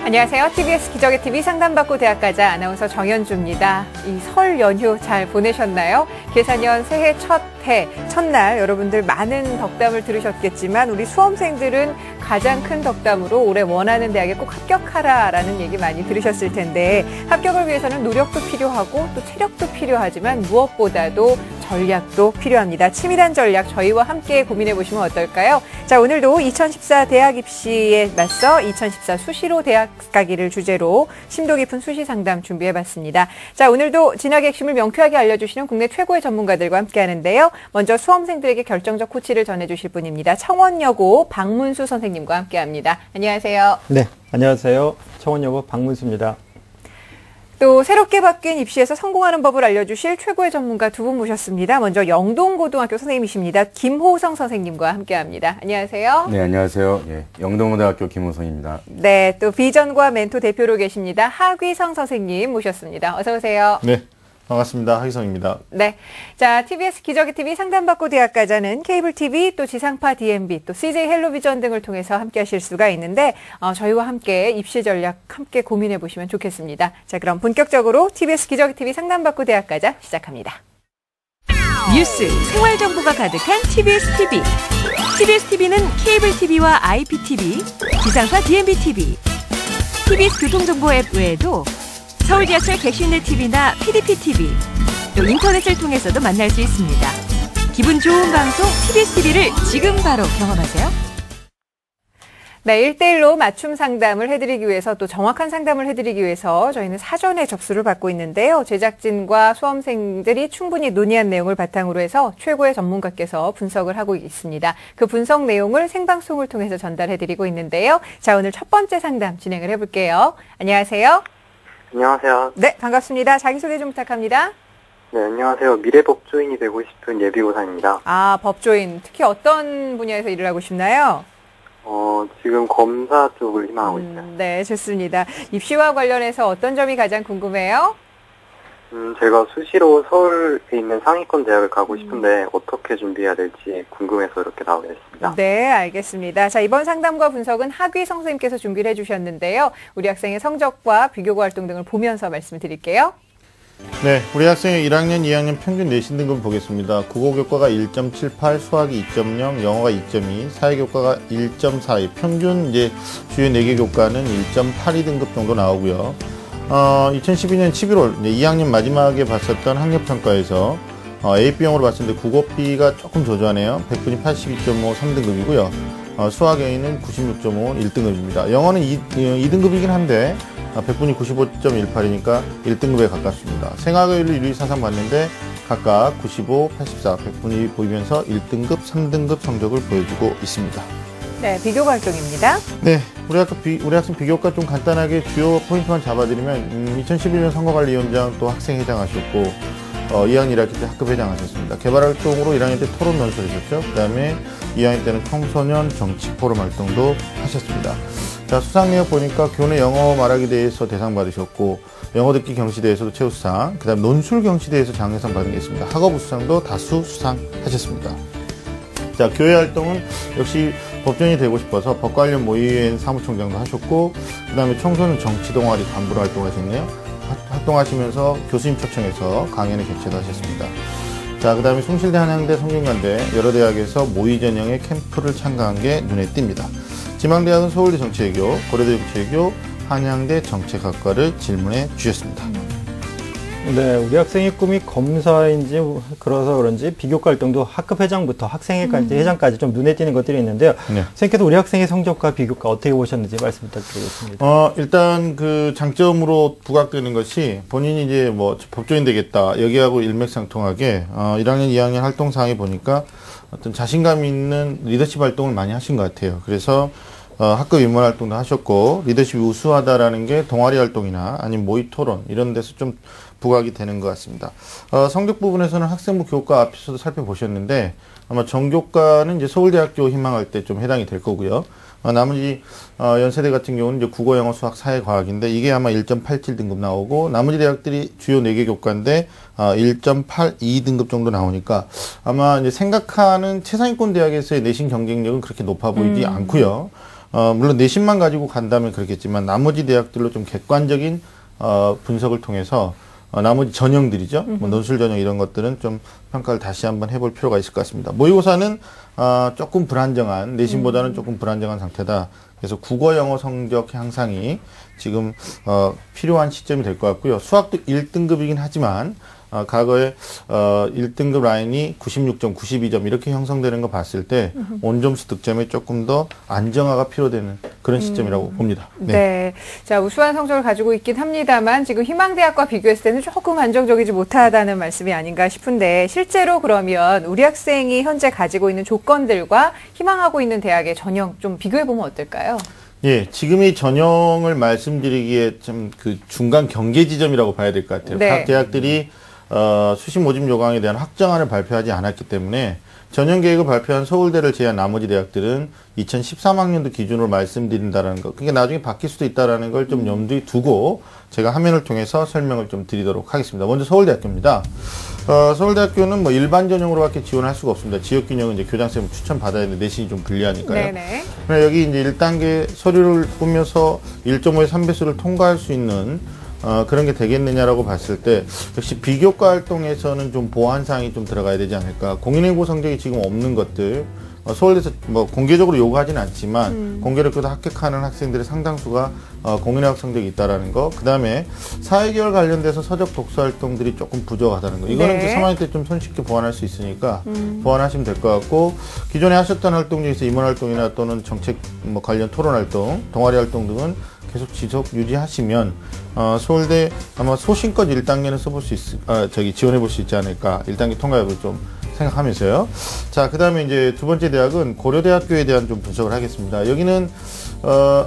안녕하세요. TBS 기적의 TV 상담받고 대학가자 아나운서 정연주입니다. 이 설 연휴 잘 보내셨나요? 계산년 새해 첫날 여러분들 많은 덕담을 들으셨겠지만 우리 수험생들은 가장 큰 덕담으로 올해 원하는 대학에 꼭 합격하라라는 얘기 많이 들으셨을 텐데 합격을 위해서는 노력도 필요하고 또 체력도 필요하지만 무엇보다도 전략도 필요합니다. 치밀한 전략 저희와 함께 고민해 보시면 어떨까요? 자, 오늘도 2014 대학 입시에 맞서 2014 수시로 대학 가기를 주제로 심도 깊은 수시 상담 준비해 봤습니다. 자, 오늘도 진학의 핵심을 명쾌하게 알려주시는 국내 최고의 전문가들과 함께 하는데요. 먼저 수험생들에게 결정적 코치를 전해주실 분입니다. 청원여고 박문수 선생님과 함께 합니다. 안녕하세요. 네, 안녕하세요. 청원여고 박문수입니다. 또 새롭게 바뀐 입시에서 성공하는 법을 알려주실 최고의 전문가 두 분 모셨습니다. 먼저 영동고등학교 선생님이십니다. 김호성 선생님과 함께합니다. 안녕하세요. 네, 안녕하세요. 예, 영동고등학교 김호성입니다. 네, 또 비전과 멘토 대표로 계십니다. 하귀성 선생님 모셨습니다. 어서 오세요. 네, 반갑습니다. 하기성입니다. 네, 자, TBS 기적의 TV 상담받고 대학가자는 케이블 TV, 또 지상파 DMB, 또 CJ 헬로비전 등을 통해서 함께 하실 수가 있는데 저희와 함께 입시 전략 함께 고민해 보시면 좋겠습니다. 자, 그럼 본격적으로 TBS 기적의 TV 상담받고 대학가자 시작합니다. 뉴스, 생활 정보가 가득한 TBS TV. TBS TV는 케이블 TV와 IPTV, 지상파 DMB TV, TBS 교통정보 앱 외에도 서울 지하철 객실내 TV나 PDP TV, 또 인터넷을 통해서도 만날 수 있습니다. 기분 좋은 방송 TBS TV를 지금 바로 경험하세요. 네, 1대1로 맞춤 상담을 해드리기 위해서 또 정확한 상담을 해드리기 위해서 저희는 사전에 접수를 받고 있는데요. 제작진과 수험생들이 충분히 논의한 내용을 바탕으로 해서 최고의 전문가께서 분석을 하고 있습니다. 그 분석 내용을 생방송을 통해서 전달해드리고 있는데요. 자, 오늘 첫 번째 상담 진행을 해볼게요. 안녕하세요. 안녕하세요. 네, 반갑습니다. 자기소개 좀 부탁합니다. 네, 안녕하세요. 미래법조인이 되고 싶은 예비고사입니다. 아, 법조인. 특히 어떤 분야에서 일을 하고 싶나요? 지금 검사 쪽을 희망하고 있어요. 네, 좋습니다. 입시와 관련해서 어떤 점이 가장 궁금해요? 제가 수시로 서울에 있는 상위권 대학을 가고 싶은데 어떻게 준비해야 될지 궁금해서 이렇게 나오게 됐습니다. 네, 알겠습니다. 자, 이번 상담과 분석은 하귀성 선생님께서 준비를 해주셨는데요. 우리 학생의 성적과 비교과 활동 등을 보면서 말씀을 드릴게요. 네, 우리 학생의 1학년, 2학년 평균 내신 등급 보겠습니다. 국어교과가 1.78, 수학이 2.0, 영어가 2.2, 사회교과가 1.42, 평균 이제 주요 4개 교과는 1.82 등급 정도 나오고요. 2012년 11월 2학년 마지막에 봤었던 학력평가에서 AB형으로 봤을 때 국어비가 조금 저조하네요. 100분이 82.5 3등급이고요. 수학 A는 96.5 1등급입니다. 영어는 2등급이긴 한데 100분이 95.18이니까 1등급에 가깝습니다. 생활교육을 1, 2, 4, 3 봤는데 각각 95, 84, 100분이 보이면서 1등급, 3등급 성적을 보여주고 있습니다. 네, 비교과 활동입니다. 네, 우리 학생 비교과 좀 간단하게 주요 포인트만 잡아드리면 2011년 선거관리위원장 또 학생회장 하셨고 2학년 1학기 때 학급회장 하셨습니다. 개발활동으로 1학년 때 토론 논술이셨죠. 그 다음에 2학년 때는 청소년 정치 포럼 활동도 하셨습니다. 자, 수상 내역 보니까 교내 영어 말하기 대회에서 대상 받으셨고 영어 듣기 경시대회에서도 최우수상, 그 다음 논술 경시대회에서 장려상 받은 게 있습니다. 학업 우수상도 다수 수상하셨습니다. 자, 교회 활동은 역시 법조인이 되고 싶어서 법 관련 모의위원 사무총장도 하셨고 그 다음에 청소년 정치 동아리 간부로 활동하셨네요. 활동하시면서 교수님 초청해서 강연회 개최도 하셨습니다. 자, 그 다음에 숭실대, 한양대, 성균관대 여러 대학에서 모의 전형의 캠프를 참가한 게 눈에 띕니다. 지망대학은 서울대 정치외교, 고려대 정치외교, 한양대 정책학과를 질문해 주셨습니다. 네, 우리 학생의 꿈이 검사인지 그래서 그런지 비교과 활동도 학급회장부터 학생회까지 회장까지 좀 눈에 띄는 것들이 있는데요. 네. 선생님께서 우리 학생의 성적과 비교과 어떻게 보셨는지 말씀 부탁드리겠습니다. 일단 그 장점으로 부각되는 것이 본인이 이제 뭐 법조인 되겠다 여기하고 일맥상통하게 1학년, 2학년 활동 사항에 보니까 어떤 자신감 있는 리더십 활동을 많이 하신 것 같아요. 그래서 학급 인문 활동도 하셨고 리더십이 우수하다라는 게 동아리 활동이나 아니면 모의 토론 이런 데서 좀 부각이 되는 것 같습니다. 성적 부분에서는 학생부 교과 앞에서도 살펴보셨는데 아마 정교과는 이제 서울대학교 희망할 때 좀 해당이 될 거고요. 나머지 연세대 같은 경우는 이제 국어, 영어, 수학, 사회, 과학인데 이게 아마 1.87등급 나오고 나머지 대학들이 주요 4개 교과인데 1.82등급 정도 나오니까 아마 이제 생각하는 최상위권 대학에서의 내신 경쟁력은 그렇게 높아 보이지 않고요. 물론 내신만 가지고 간다면 그렇겠지만 나머지 대학들로 좀 객관적인 분석을 통해서 나머지 전형들이죠. 뭐 논술 전형 이런 것들은 좀 평가를 다시 한번 해볼 필요가 있을 것 같습니다. 모의고사는 조금 불안정한, 내신보다는 조금 불안정한 상태다. 그래서 국어, 영어 성적 향상이 지금 필요한 시점이 될 것 같고요. 수학도 1등급이긴 하지만 과거에 1등급 라인이 96점, 92점 이렇게 형성되는 거 봤을 때 온점수 득점에 조금 더 안정화가 필요되는 그런 시점이라고 봅니다. 네. 자, 우수한 성적을 가지고 있긴 합니다만 지금 희망대학과 비교했을 때는 조금 안정적이지 못하다는 말씀이 아닌가 싶은데 실제로 그러면 우리 학생이 현재 가지고 있는 조건들과 희망하고 있는 대학의 전형 좀 비교해보면 어떨까요? 예, 지금의 전형을 말씀드리기에 좀 그 중간 경계 지점이라고 봐야 될 것 같아요. 네. 각 대학들이 수시 모집 요강에 대한 확정안을 발표하지 않았기 때문에 전형 계획을 발표한 서울대를 제외한 나머지 대학들은 2013학년도 기준으로 말씀드린다라는 것, 그게 나중에 바뀔 수도 있다라는 걸 좀 염두에 두고 제가 화면을 통해서 설명을 좀 드리도록 하겠습니다. 먼저 서울대학교입니다. 서울대학교는 뭐 일반 전형으로밖에 지원할 수가 없습니다. 지역균형은 이제 교장선생님 추천 받아야 되는데 내신이 좀 불리하니까요. 네네. 여기 이제 1단계 서류를 꾸며서 1.5의 3배수를 통과할 수 있는 그런 게 되겠느냐라고 봤을 때 역시 비교과 활동에서는 좀 보완사항이 좀 들어가야 되지 않을까. 공인행보 성적이 지금 없는 것들 서울대에서 뭐 공개적으로 요구하지는 않지만 공교롭게도 합격하는 학생들의 상당수가 공인학 성적이 있다라는 거. 그 다음에 사회계열 관련돼서 서적 독서 활동들이 조금 부족하다는 거. 이거는 네. 이제 3학년 때 좀 손쉽게 보완할 수 있으니까 보완하시면 될 것 같고 기존에 하셨던 활동 중에서 임원 활동이나 또는 정책 뭐 관련 토론 활동, 동아리 활동 등은 계속 지속 유지하시면 서울대 아마 소신껏 1단계는 써볼 수 지원해 볼 수 있지 않을까. 1단계 통과율을 좀 생각하면서요. 자, 그 다음에 이제 두 번째 대학은 고려대학교에 대한 좀 분석을 하겠습니다. 여기는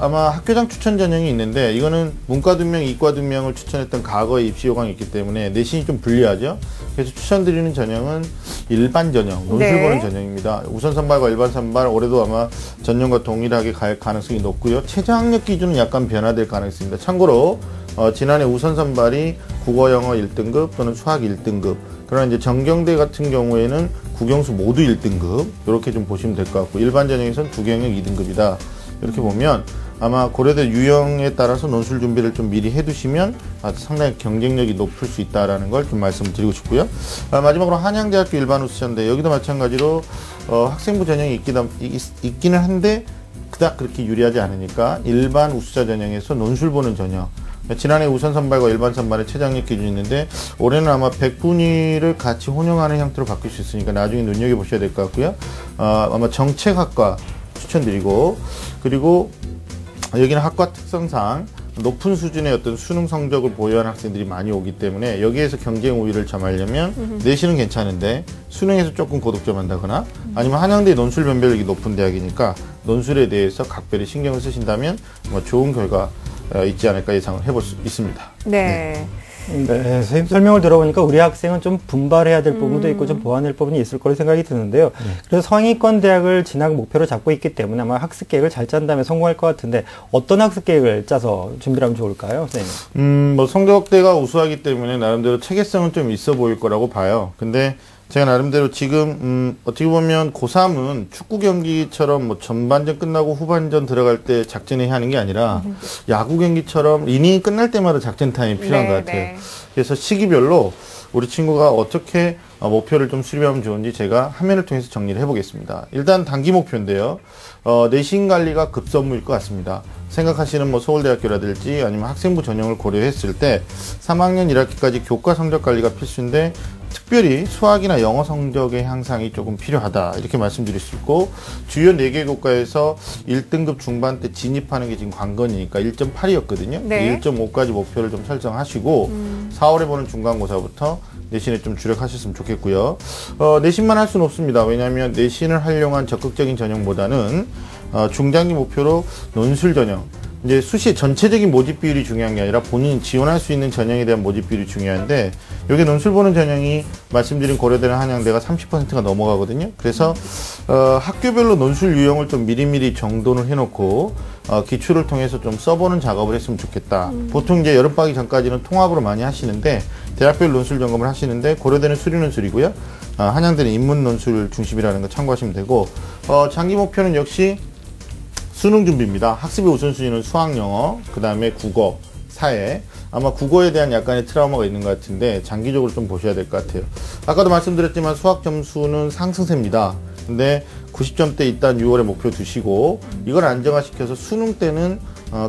아마 학교장 추천 전형이 있는데 이거는 문과 2명, 이과 2명을 추천했던 과거의 입시 요강이 있기 때문에 내신이 좀 불리하죠. 그래서 추천드리는 전형은 일반 전형, 논술 네. 보는 전형입니다. 우선 선발과 일반 선발 올해도 아마 전년과 동일하게 갈 가능성이 높고요. 최저학력 기준은 약간 변화될 가능성이 있습니다. 참고로 지난해 우선 선발이 국어, 영어 1등급 또는 수학 1등급. 그러나 이제 정경대 같은 경우에는 국영수 모두 1등급. 이렇게 좀 보시면 될 것 같고 일반 전형에서는 두 경영 2등급이다. 이렇게 보면 아마 고려대 유형에 따라서 논술 준비를 좀 미리 해두시면 상당히 경쟁력이 높을 수 있다라는 걸 좀 말씀을 드리고 싶고요. 마지막으로 한양대학교 일반 우수자인데 여기도 마찬가지로 학생부 전형이 있기는 한데 그닥 그렇게 유리하지 않으니까 일반 우수자 전형에서 논술 보는 전형. 지난해 우선 선발과 일반 선발의 최저학력 기준이 있는데 올해는 아마 100분위를 같이 혼용하는 형태로 바뀔 수 있으니까 나중에 눈여겨보셔야 될 것 같고요. 아마 정책학과 추천드리고 그리고 여기는 학과 특성상 높은 수준의 어떤 수능 성적을 보유한 학생들이 많이 오기 때문에 여기에서 경쟁 우위를 점하려면 내신은 괜찮은데 수능에서 조금 고득점 한다거나 아니면 한양대 논술 변별력이 높은 대학이니까 논술에 대해서 각별히 신경을 쓰신다면 뭐 좋은 결과 있지 않을까 예상을 해볼 수 있습니다. 네. 네, 선생님 설명을 들어보니까 우리 학생은 좀 분발해야 될 부분도 있고 좀 보완할 부분이 있을 거로 생각이 드는데요. 그래서 상위권 대학을 진학 목표로 잡고 있기 때문에 아마 학습 계획을 잘 짠 다음에 성공할 것 같은데 어떤 학습 계획을 짜서 준비를 하면 좋을까요, 선생님? 뭐 성적대가 우수하기 때문에 나름대로 체계성은 좀 있어 보일 거라고 봐요. 근데 제가 나름대로 지금 어떻게 보면 고3은 축구 경기처럼 뭐 전반전 끝나고 후반전 들어갈 때 작전회의 하는 게 아니라 야구 경기처럼 이닝이 끝날 때마다 작전 타임이 필요한 것 같아요. 네. 그래서 시기별로 우리 친구가 어떻게 목표를 좀 수립하면 좋은지 제가 화면을 통해서 정리를 해보겠습니다. 일단 단기 목표인데요. 내신 관리가 급선무일 것 같습니다. 생각하시는 뭐 서울대학교라든지 아니면 학생부 전형을 고려했을 때 3학년 1학기까지 교과 성적 관리가 필수인데 특별히 수학이나 영어 성적의 향상이 조금 필요하다 이렇게 말씀드릴 수 있고 주요 4개 교과에서 1등급 중반대 진입하는 게 지금 관건이니까 1.8이었거든요. 네. 1.5까지 목표를 좀 설정하시고 4월에 보는 중간고사부터 내신에 좀 주력하셨으면 좋겠고요. 내신만 할 수는 없습니다. 왜냐하면 내신을 활용한 적극적인 전형보다는 중장기 목표로 논술 전형, 이제 수시의 전체적인 모집 비율이 중요한 게 아니라 본인이 지원할 수 있는 전형에 대한 모집 비율이 중요한데 여기 논술 보는 전형이 말씀드린 고려대나 한양대가 30%가 넘어가거든요. 그래서 학교별로 논술 유형을 좀 미리미리 정돈을 해놓고 기출을 통해서 좀 써보는 작업을 했으면 좋겠다. 보통 이제 여름방학 전까지는 통합으로 많이 하시는데 대학별 논술 점검을 하시는데 고려대는 수리 논술이고요. 한양대는 인문 논술 중심이라는 거 참고하시면 되고 장기 목표는 역시 수능 준비입니다. 학습의 우선순위는 수학, 영어, 그 다음에 국어, 사회. 아마 국어에 대한 약간의 트라우마가 있는 것 같은데 장기적으로 좀 보셔야 될 것 같아요. 아까도 말씀드렸지만 수학 점수는 상승세입니다. 근데 90점대 일단 6월에 목표 두시고 이걸 안정화시켜서 수능 때는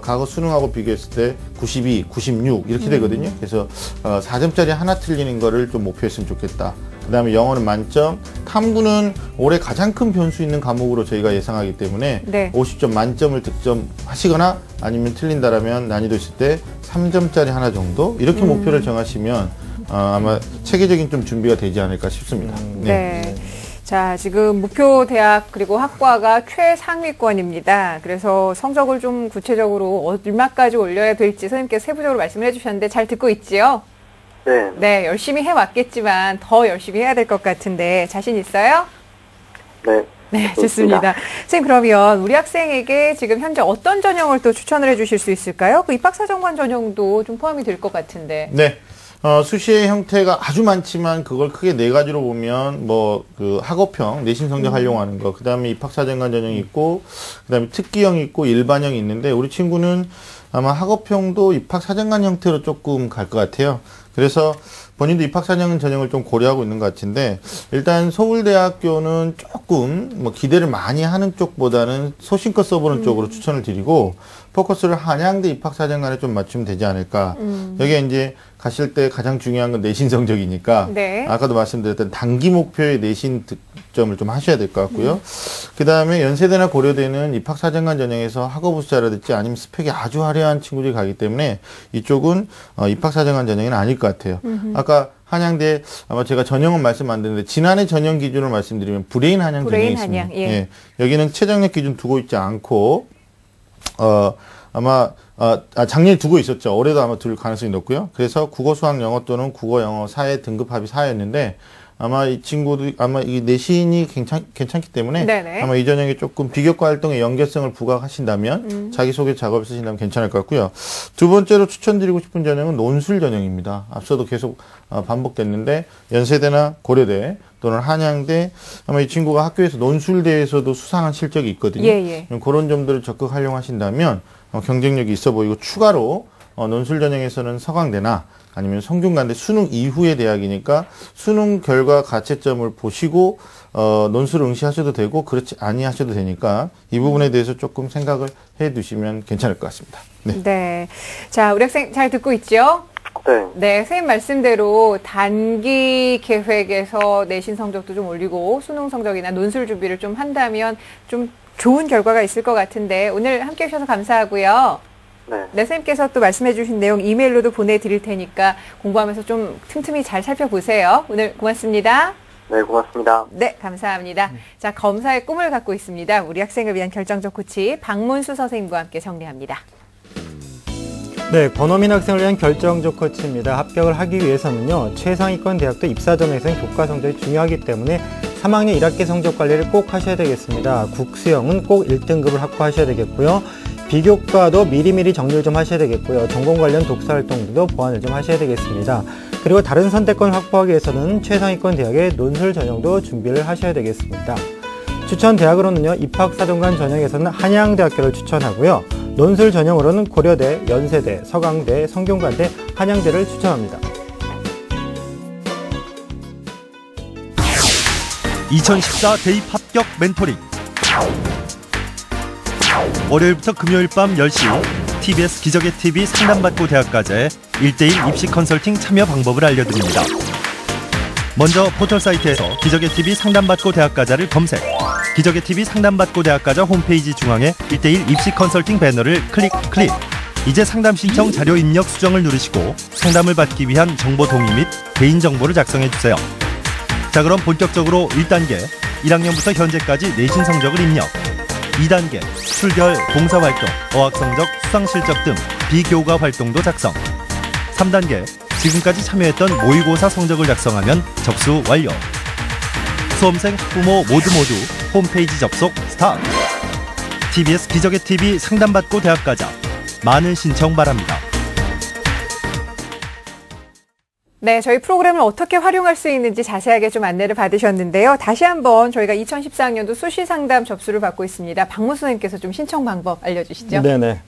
과거 수능하고 비교했을 때 92, 96 이렇게 되거든요. 그래서 4점짜리 하나 틀리는 거를 좀 목표했으면 좋겠다. 그 다음에 영어는 만점, 탐구는 올해 가장 큰 변수 있는 과목으로 저희가 예상하기 때문에 네. 50점 만점을 득점하시거나 아니면 틀린다라면 난이도 있을 때 3점짜리 하나 정도 이렇게 목표를 정하시면 아마 체계적인 좀 준비가 되지 않을까 싶습니다. 네. 자, 지금 목표 대학 그리고 학과가 최상위권입니다. 그래서 성적을 좀 구체적으로 얼마까지 올려야 될지 선생님께서 세부적으로 말씀을 해주셨는데 잘 듣고 있지요? 네. 네, 열심히 해왔겠지만 더 열심히 해야 될 것 같은데 자신 있어요? 네. 네, 좋습니다. 선생님, 그러면 우리 학생에게 지금 현재 어떤 전형을 또 추천을 해주실 수 있을까요? 그 입학사정관 전형도 좀 포함이 될 것 같은데. 네. 수시의 형태가 아주 많지만 그걸 크게 네 가지로 보면 그 학업형 내신 성적 활용하는 거, 그다음에 입학사정관 전형이 있고 그다음에 특기형이 있고 일반형이 있는데 우리 친구는 아마 학업형도 입학사정관 형태로 조금 갈 것 같아요. 그래서 본인도 입학사정 전형을 좀 고려하고 있는 것 같은데 일단 서울대학교는 조금 기대를 많이 하는 쪽보다는 소신껏 써보는 쪽으로 추천을 드리고 포커스를 한양대 입학사정관에 좀 맞추면 되지 않을까. 여기에 이제 가실 때 가장 중요한 건 내신 성적이니까 네. 아까도 말씀드렸던 단기 목표의 내신 득점을 좀 하셔야 될 것 같고요. 그 다음에 연세대나 고려대는 입학사정관 전형에서 학업우수자라든지 아니면 스펙이 아주 화려한 친구들이 가기 때문에 이쪽은 입학사정관 전형은 아닐 것 같아요. 아까 한양대 아마 제가 전형은 말씀 안 드렸는데 지난해 전형 기준을 말씀드리면 브레인 한양 전형이 있습니다. 한양, 예. 여기는 최저학력 기준 두고 있지 않고 아마 작년에 두고 있었죠. 올해도 아마 둘 가능성이 높고요. 그래서 국어, 수학, 영어 또는 국어, 영어, 사회 등급 합이 4였는데 아마 이 친구도 아마 이 내신이 괜찮기 때문에 네네. 아마 이 전형에 조금 비교과 활동의 연계성을 부각하신다면 자기소개 작업을 쓰신다면 괜찮을 것 같고요. 두 번째로 추천드리고 싶은 전형은 논술 전형입니다. 앞서도 계속 반복됐는데 연세대나 고려대 또는 한양대 아마 이 친구가 학교에서 논술대에서도 수상한 실적이 있거든요. 예. 그런 점들을 적극 활용하신다면 경쟁력이 있어 보이고 추가로 논술 전형에서는 서강대나 아니면 성균관대 수능 이후의 대학이니까 수능 결과 가채점을 보시고 논술을 응시하셔도 되고 그렇지 아니하셔도 되니까 이 부분에 대해서 조금 생각을 해두시면 괜찮을 것 같습니다. 네. 네. 자, 우리 학생 잘 듣고 있죠? 네. 네, 선생님 말씀대로 단기 계획에서 내신 성적도 좀 올리고 수능 성적이나 논술 준비를 좀 한다면 좀 좋은 결과가 있을 것 같은데 오늘 함께 해주셔서 감사하고요. 네. 네, 선생님께서 또 말씀해 주신 내용 이메일로도 보내드릴 테니까 공부하면서 좀 틈틈이 잘 살펴보세요. 오늘 고맙습니다. 네, 고맙습니다. 네, 감사합니다. 자, 검사의 꿈을 갖고 있습니다. 우리 학생을 위한 결정적 코치 박문수 선생님과 함께 정리합니다. 네, 권호민 학생을 위한 결정적 코치입니다. 합격을 하기 위해서는요, 최상위권 대학도 입사 전에서는 교과 성적이 중요하기 때문에 3학년 1학기 성적 관리를 꼭 하셔야 되겠습니다. 국수형은 꼭 1등급을 확보하셔야 되겠고요. 비교과도 미리미리 정리를 좀 하셔야 되겠고요. 전공 관련 독서 활동들도 보완을 좀 하셔야 되겠습니다. 그리고 다른 선택권을 확보하기 위해서는 최상위권 대학의 논술 전형도 준비를 하셔야 되겠습니다. 추천 대학으로는요, 입학사정관 전형에서는 한양대학교를 추천하고요. 논술 전형으로는 고려대, 연세대, 서강대, 성균관대, 한양대를 추천합니다. 2014 대입 합격 멘토링. 월요일부터 금요일 밤 10시 TBS 기적의 TV 상담받고 대학가자의 1대1 입시 컨설팅 참여 방법을 알려드립니다. 먼저 포털사이트에서 기적의 TV 상담받고 대학가자를 검색. 기적의 TV 상담받고 대학가자 홈페이지 중앙에 1대1 입시 컨설팅 배너를 클릭. 이제 상담 신청 자료 입력 수정을 누르시고 상담을 받기 위한 정보 동의 및 개인정보를 작성해주세요. 자, 그럼 본격적으로 1단계 1학년부터 현재까지 내신 성적을 입력. 2단계 출결, 봉사활동, 어학성적, 수상실적 등 비교과 활동도 작성. 3단계 지금까지 참여했던 모의고사 성적을 작성하면 접수 완료. 수험생, 학부모 모두 홈페이지 접속 스타트. TBS 기적의 TV 상담받고 대학 가자. 많은 신청 바랍니다. 네, 저희 프로그램을 어떻게 활용할 수 있는지 자세하게 좀 안내를 받으셨는데요. 다시 한번 저희가 2014학년도 수시 상담 접수를 받고 있습니다. 박문 선생님께서 좀 신청 방법 알려주시죠. 네네.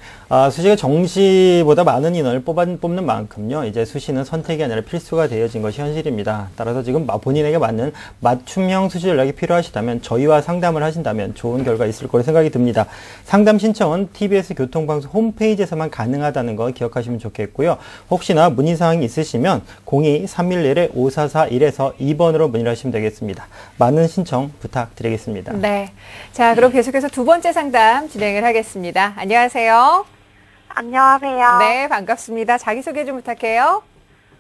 수시가 정시보다 많은 인원을 뽑는 만큼요. 이제 수시는 선택이 아니라 필수가 되어진 것이 현실입니다. 따라서 지금 본인에게 맞는 맞춤형 수시 전략이 필요하시다면 저희와 상담을 하신다면 좋은 결과 있을 거로 생각이 듭니다. 상담 신청은 TBS 교통방송 홈페이지에서만 가능하다는 거 기억하시면 좋겠고요. 혹시나 문의사항이 있으시면 02-311-5441에서 2번으로 문의를 하시면 되겠습니다. 많은 신청 부탁드리겠습니다. 네. 자, 그럼 계속해서 두 번째 상담 진행을 하겠습니다. 안녕하세요. 안녕하세요. 네, 반갑습니다. 자기소개 좀 부탁해요.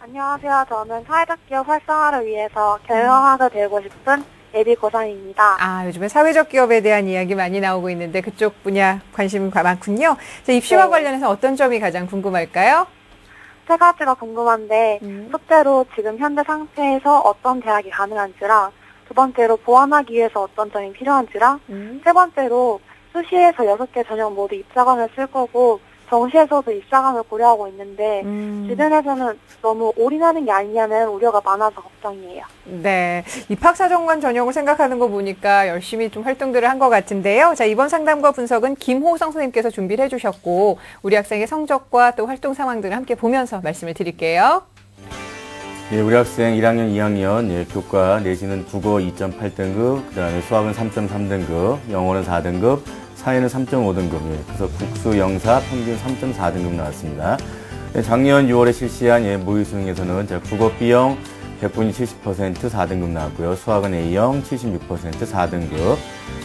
안녕하세요. 저는 사회적 기업 활성화를 위해서 경영학을 배우고 싶은 예비 고3입니다. 요즘에 사회적 기업에 대한 이야기 많이 나오고 있는데 그쪽 분야 관심 많군요. 자, 입시와 네. 관련해서 어떤 점이 가장 궁금할까요? 세 가지가 궁금한데 첫째로 지금 현재 상태에서 어떤 대학이 가능한지랑 두 번째로 보완하기 위해서 어떤 점이 필요한지랑 세 번째로 수시에서 6개 전형 모두 입사관을 쓸 거고 정시에서도 입사관을 고려하고 있는데 주변에서는 너무 올인하는 게 아니냐는 우려가 많아서 걱정이에요. 네, 입학사정관 전형을 생각하는 거 보니까 열심히 좀 활동들을 한 것 같은데요. 자, 이번 상담과 분석은 김호성 선생님께서 준비를 해주셨고 우리 학생의 성적과 또 활동 상황들을 함께 보면서 말씀을 드릴게요. 예, 우리 학생 1학년, 2학년 교과 내신은 국어 2.8등급, 그다음에 수학은 3.3등급, 영어는 4등급, 사회는 3.5등급, 그래서 국수, 영사 평균 3.4등급 나왔습니다. 작년 6월에 실시한 모의 수능에서는 국어 B형 100분이 70% 4등급 나왔고요. 수학은 A형 76% 4등급,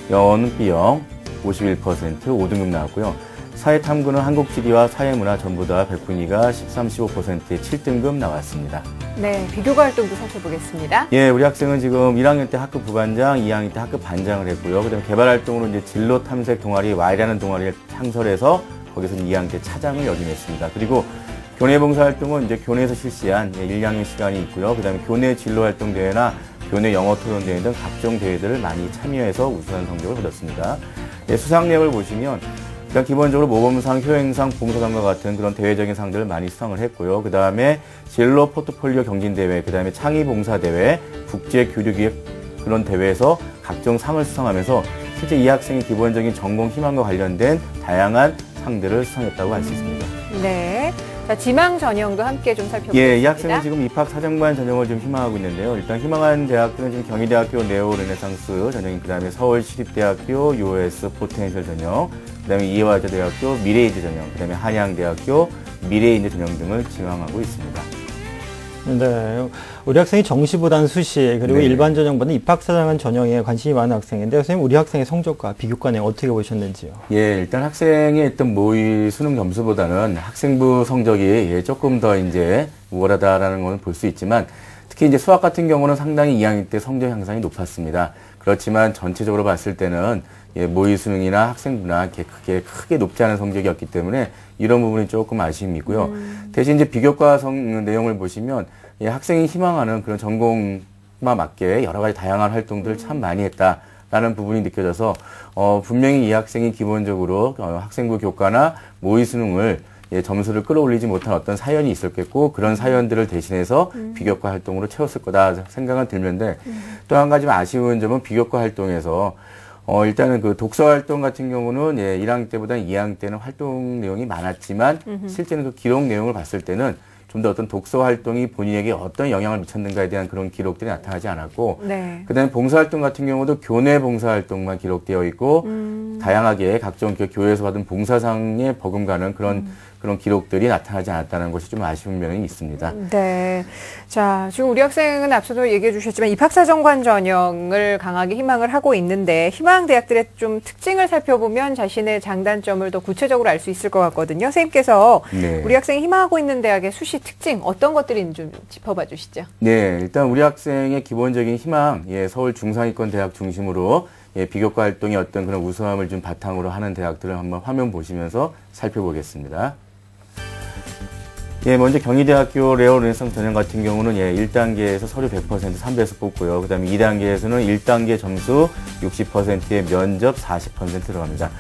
영어는 B형 51% 5등급 나왔고요. 사회탐구는 한국지리와 사회문화 전부 다 100분위가 13, 15%의 7등급 나왔습니다. 네, 비교과 활동도 살펴보겠습니다. 예, 우리 학생은 지금 1학년 때 학급 부반장, 2학년 때 학급 반장을 했고요. 그다음에 개발활동으로 이제 진로 탐색 동아리 Y라는 동아리를 창설해서 거기서 2학년 때 차장을 역임했습니다. 그리고 교내 봉사활동은 이제 교내에서 실시한 1학년 시간이 있고요. 그다음에 교내 진로활동 대회나 교내 영어 토론 대회 등 각종 대회들을 많이 참여해서 우수한 성적을 거뒀습니다. 예, 수상 내역을 보시면 일단 기본적으로 모범상, 효행상, 봉사상과 같은 그런 대외적인 상들을 많이 수상을 했고요. 그 다음에 진로 포트폴리오 경진대회, 그 다음에 창의봉사대회, 국제교류기획 그런 대회에서 각종 상을 수상하면서 실제 이 학생의 기본적인 전공 희망과 관련된 다양한 상들을 수상했다고 할 수 있습니다. 네. 자, 지망 전형도 함께 좀 살펴보겠습니다. 예, 이 학생은 지금 입학 사정관 전형을 좀 희망하고 있는데요. 일단 희망하는 대학들은 지금 경희대학교 네오르네상스 전형, 그 다음에 서울시립대학교 UOS 포텐셜 전형, 그 다음에 이화여자대학교 미래인재 전형, 그 다음에 한양대학교 미래인재 전형 등을 지망하고 있습니다. 네, 우리 학생이 정시보다는 수시 그리고 네. 일반 전형보다는 입학사정관 전형에 관심이 많은 학생인데 선생님 우리 학생의 성적과 비교과 내용 어떻게 보셨는지요? 예, 일단 학생의 어떤 모의 수능 점수보다는 학생부 성적이 조금 더 이제 우월하다라는 것은 볼 수 있지만 특히 이제 수학 같은 경우는 상당히 2학년 때 성적 향상이 높았습니다. 그렇지만 전체적으로 봤을 때는 모의 수능이나 학생부나 크게 높지 않은 성적이었기 때문에 이런 부분이 조금 아쉬움이고요. 대신 이제 비교과 내용을 보시면 학생이 희망하는 그런 전공만 맞게 여러 가지 다양한 활동들을 참 많이 했다라는 부분이 느껴져서 분명히 이 학생이 기본적으로 학생부 교과나 모의 수능을 점수를 끌어올리지 못한 어떤 사연이 있었겠고 그런 사연들을 대신해서 비교과 활동으로 채웠을 거다 생각은 들는데 또 한 가지 아쉬운 점은 비교과 활동에서 일단은 그 독서 활동 같은 경우는 1학년 때보다 2학년 때는 활동 내용이 많았지만 실제는 그 기록 내용을 봤을 때는 좀 더 어떤 독서 활동이 본인에게 어떤 영향을 미쳤는가에 대한 그런 기록들이 나타나지 않았고 네. 그다음에 봉사활동 같은 경우도 교내 봉사활동만 기록되어 있고 다양하게 각종 교회에서 받은 봉사상에 버금가는 그런 기록들이 나타나지 않았다는 것이 좀 아쉬운 면이 있습니다. 네. 자, 지금 우리 학생은 앞서도 얘기해 주셨지만 입학사정관 전형을 강하게 희망을 하고 있는데 희망 대학들의 좀 특징을 살펴보면 자신의 장단점을 더 구체적으로 알 수 있을 것 같거든요. 선생님께서 네. 우리 학생이 희망하고 있는 대학의 수시 특징 어떤 것들이 있는지 좀 짚어봐 주시죠. 네, 일단 우리 학생의 기본적인 희망, 서울 중상위권 대학 중심으로 예, 비교과 활동이 어떤 그런 우수함을 좀 바탕으로 하는 대학들을 한번 화면 보시면서 살펴보겠습니다. 예, 먼저 경희대학교 레오 르네상 전형 같은 경우는 예, 1단계에서 서류 100% 3배에서 뽑고요. 그 다음에 2단계에서는 1단계 점수 60%에 면접 40% 들어갑니다.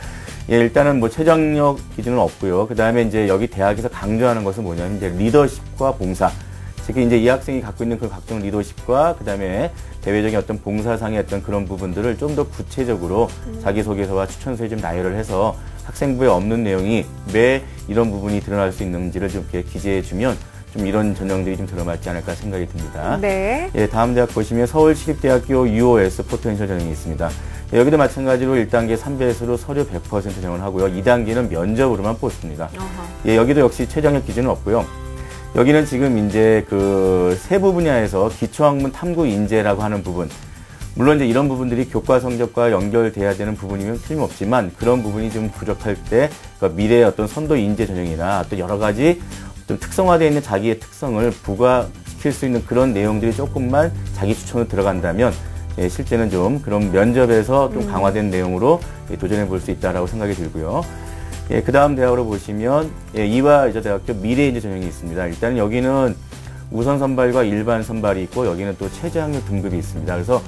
예, 일단은 뭐 최저학력 기준은 없고요. 그 다음에 이제 여기 대학에서 강조하는 것은 뭐냐면 이제 리더십과 봉사. 특히 이제 이 학생이 갖고 있는 그 각종 리더십과 그 다음에 대외적인 어떤 봉사상의 어떤 그런 부분들을 좀 더 구체적으로 자기소개서와 추천서에 좀 나열을 해서 학생부에 없는 내용이 왜 이런 부분이 드러날 수 있는지를 좀 이렇게 기재해주면 좀 이런 전형들이 좀 들어맞지 않을까 생각이 듭니다. 네. 예, 다음 대학 보시면 서울시립대학교 UOS 포텐셜 전형이 있습니다. 예, 여기도 마찬가지로 1단계 3배수로 서류 100% 전형을 하고요. 2단계는 면접으로만 뽑습니다. 예, 여기도 역시 최저학력 기준은 없고요. 여기는 지금 이제 그 세부 분야에서 기초학문 탐구 인재라고 하는 부분. 물론 이제 이런 부분들이 교과 성적과 연결돼야 되는 부분이면 틀림없지만 그런 부분이 좀 부족할 때 그러니까 미래의 어떤 선도 인재 전형이나 또 여러 가지 좀 특성화되어 있는 자기의 특성을 부과시킬 수 있는 그런 내용들이 조금만 자기 추천으로 들어간다면 예, 실제는 좀 그런 면접에서 좀 강화된 내용으로 예, 도전해 볼 수 있다라고 생각이 들고요. 예, 그 다음 대학으로 보시면, 예, 이화여자대학교 미래인재 전형이 있습니다. 일단 여기는 우선 선발과 일반 선발이 있고, 여기는 또 최저학력 등급이 있습니다. 그래서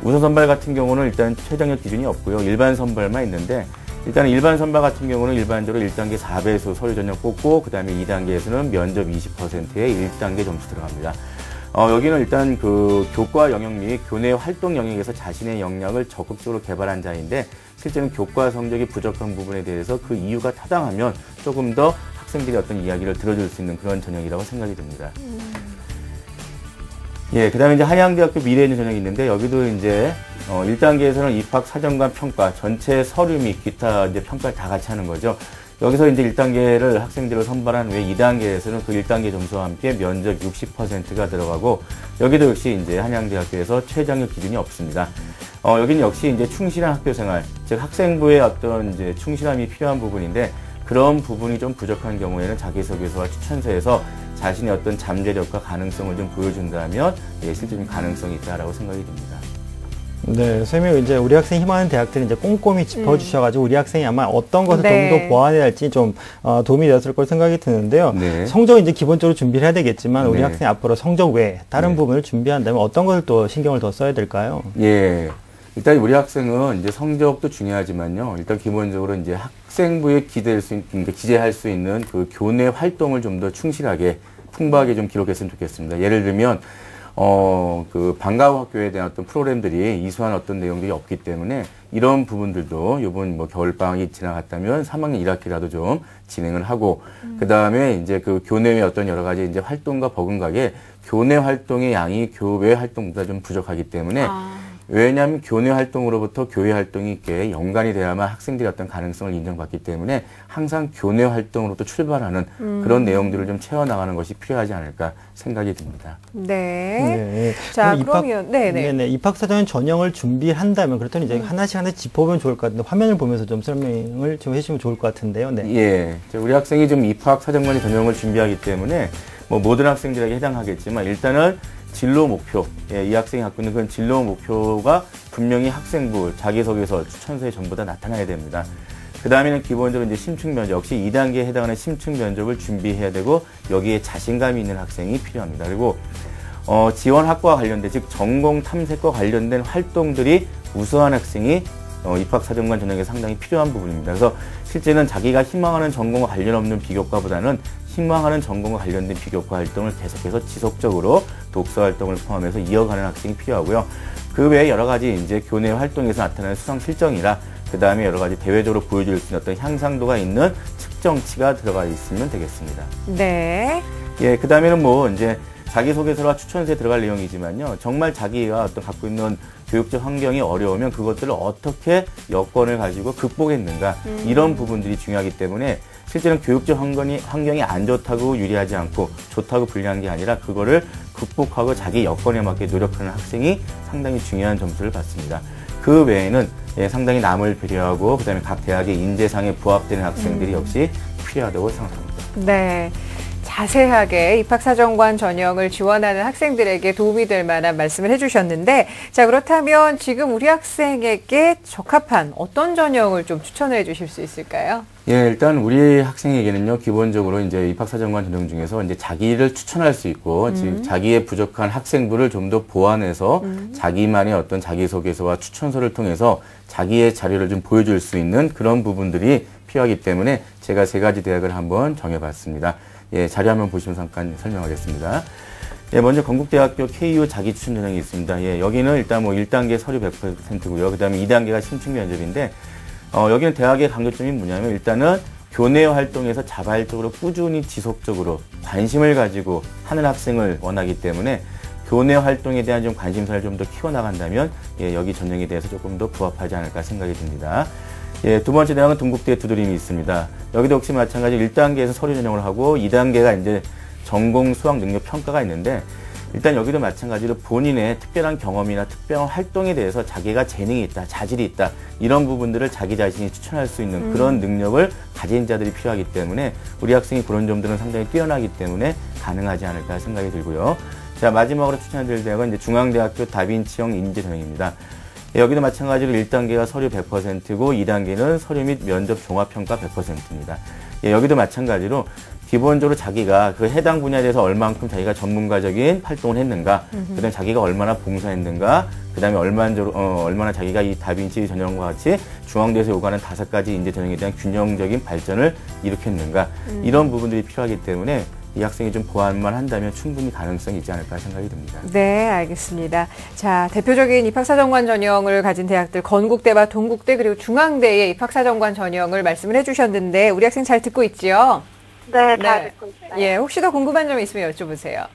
우선 선발 같은 경우는 일단 최저학력 기준이 없고요. 일반 선발만 있는데, 일단 일반 선발 같은 경우는 일반적으로 1단계 4배수 서류 전형 뽑고, 그 다음에 2단계에서는 면접 20%의 1단계 점수 들어갑니다. 여기는 일단 그 교과 영역 및 교내 활동 영역에서 자신의 역량을 적극적으로 개발한 자인데 실제는 교과 성적이 부족한 부분에 대해서 그 이유가 타당하면 조금 더 학생들이 어떤 이야기를 들어줄 수 있는 그런 전형이라고 생각이 듭니다. 예, 그 다음에 이제 한양대학교 미래인재 전형이 있는데 여기도 이제 1단계에서는 입학 사정관 평가, 전체 서류 및 기타 이제 평가를 다 같이 하는 거죠. 여기서 이제 1단계를 학생들을 선발한 후에 2단계에서는 그 1단계 점수와 함께 면접 60%가 들어가고 여기도 역시 이제 한양대학교에서 최저학력 기준이 없습니다. 여기는 역시 이제 충실한 학교 생활, 즉 학생부의 어떤 이제 충실함이 필요한 부분인데 그런 부분이 좀 부족한 경우에는 자기소개서와 추천서에서 자신의 어떤 잠재력과 가능성을 좀 보여준다면 예, 실제 좀 가능성이 있다라고 생각이 듭니다. 네, 선생님이 이제 우리 학생이 희망하는 대학들을 이제 꼼꼼히 짚어주셔가지고 우리 학생이 아마 어떤 것을 네. 좀 더 보완해야 할지 좀 도움이 되었을 걸 생각이 드는데요. 네. 성적은 이제 기본적으로 준비를 해야 되겠지만 우리 네. 학생이 앞으로 성적 외에 다른 네. 부분을 준비한다면 어떤 것을 또 신경을 더 써야 될까요? 예. 일단 우리 학생은 이제 성적도 중요하지만요. 일단 기본적으로 이제 학생부에 기재할 수 있는 그 교내 활동을 좀 더 충실하게 풍부하게 좀 기록했으면 좋겠습니다. 예를 들면 그 방과 후 학교에 대한 어떤 프로그램들이 이수한 어떤 내용들이 없기 때문에 이런 부분들도 이번 뭐 겨울방학이 지나갔다면 3학년 1학기라도 좀 진행을 하고, 그 다음에 이제 그 교내의 어떤 여러 가지 이제 활동과 버금가게 교내 활동의 양이 교외 활동보다 좀 부족하기 때문에 왜냐하면 교내 활동으로부터 교회 활동이 있게 연관이 돼야만 학생들의 어떤 가능성을 인정받기 때문에 항상 교내 활동으로부터 출발하는 그런 내용들을 좀 채워나가는 것이 필요하지 않을까 생각이 듭니다. 네. 네. 자, 그럼 그러면 네네. 입학사전 전형을 준비한다면 그렇다면 이제 하나씩 짚어보면 좋을 것 같은데 화면을 보면서 좀 설명을 좀 해주시면 좋을 것 같은데요. 네. 예, 우리 학생이 좀 입학사정관리 전형을 준비하기 때문에 뭐 모든 학생들에게 해당하겠지만 일단은 진로 목표, 예, 이 학생이 갖고 있는 그런 진로 목표가 분명히 학생부, 자기소개서, 추천서에 전부 다 나타나야 됩니다. 그 다음에는 기본적으로 이제 심층 면접, 역시 2단계에 해당하는 심층 면접을 준비해야 되고 여기에 자신감이 있는 학생이 필요합니다. 그리고 지원 학과와 관련된, 즉 전공 탐색과 관련된 활동들이 우수한 학생이 입학사정관 전형에 상당히 필요한 부분입니다. 그래서 실제는 자기가 희망하는 전공과 관련 없는 비교과보다는 희망하는 전공과 관련된 비교과 활동을 계속해서 지속적으로 독서 활동을 포함해서 이어가는 학생이 필요하고요. 그 외에 여러 가지 이제 교내 활동에서 나타나는 수상 실정이라 그 다음에 여러 가지 대외적으로 보여줄 수 있는 어떤 향상도가 있는 측정치가 들어가 있으면 되겠습니다. 네. 예, 그 다음에는 뭐 이제 자기소개서와 추천서에 들어갈 내용이지만요. 정말 자기가 어떤 갖고 있는 교육적 환경이 어려우면 그것들을 어떻게 여건을 가지고 극복했는가 이런 부분들이 중요하기 때문에 실제는 교육적 환경이 안 좋다고 유리하지 않고 좋다고 불리한 게 아니라 그거를 극복하고 자기 여건에 맞게 노력하는 학생이 상당히 중요한 점수를 받습니다. 그 외에는 예, 상당히 남을 배려하고 그다음에 각 대학의 인재상에 부합되는 학생들이 역시 필요하다고 생각합니다. 네. 자세하게 입학사정관 전형을 지원하는 학생들에게 도움이 될 만한 말씀을 해주셨는데, 자, 그렇다면 지금 우리 학생에게 적합한 어떤 전형을 좀 추천을 해주실 수 있을까요? 예, 일단 우리 학생에게는요, 기본적으로 이제 입학사정관 전형 중에서 이제 자기를 추천할 수 있고, 즉 자기의 부족한 학생부를 좀 더 보완해서 자기만의 어떤 자기소개서와 추천서를 통해서 자기의 자료를 좀 보여줄 수 있는 그런 부분들이 필요하기 때문에 제가 3가지 대학을 한번 정해봤습니다. 예, 자료 한번 보시면 잠깐 설명하겠습니다. 예, 먼저 건국대학교 KU 자기추천 전형이 있습니다. 예, 여기는 일단 뭐 1단계 서류 100%고요. 그 다음에 2단계가 심층 면접인데, 여기는 대학의 강조점이 뭐냐면 일단은 교내 활동에서 자발적으로 꾸준히 지속적으로 관심을 가지고 하는 학생을 원하기 때문에 교내 활동에 대한 좀 관심사를 좀 더 키워나간다면 예, 여기 전형에 대해서 조금 더 부합하지 않을까 생각이 듭니다. 예, 두 번째 대학은 동국대 두드림이 있습니다. 여기도 역시 마찬가지로 1단계에서 서류 전형을 하고 2단계가 이제 전공 수학 능력 평가가 있는데 일단 여기도 마찬가지로 본인의 특별한 경험이나 특별한 활동에 대해서 자기가 재능이 있다, 자질이 있다 이런 부분들을 자기 자신이 추천할 수 있는 그런 능력을 가진 자들이 필요하기 때문에 우리 학생이 그런 점들은 상당히 뛰어나기 때문에 가능하지 않을까 생각이 들고요. 자, 마지막으로 추천드릴 대학은 이제 중앙대학교 다빈치형 인재 전형입니다. 예, 여기도 마찬가지로 1단계가 서류 100%고 2단계는 서류 및 면접 종합평가 100%입니다. 예, 여기도 마찬가지로 기본적으로 자기가 그 해당 분야에 대해서 얼만큼 자기가 전문가적인 활동을 했는가, 그다음에 자기가 얼마나 봉사했는가, 그다음에 얼마나 자기가 이 다빈치 전형과 같이 중앙대에서 요구하는 5가지 인재 전형에 대한 균형적인 발전을 일으켰는가, 이런 부분들이 필요하기 때문에 이 학생이 좀 보완만 한다면 충분히 가능성이 있지 않을까 생각이 듭니다. 네, 알겠습니다. 자, 대표적인 입학사정관 전형을 가진 대학들 건국대와 동국대 그리고 중앙대의 입학사정관 전형을 말씀을 해주셨는데 우리 학생 잘 듣고 있지요? 네, 잘 듣고 있어요. 예, 혹시 더 궁금한 점이 있으면 여쭤보세요.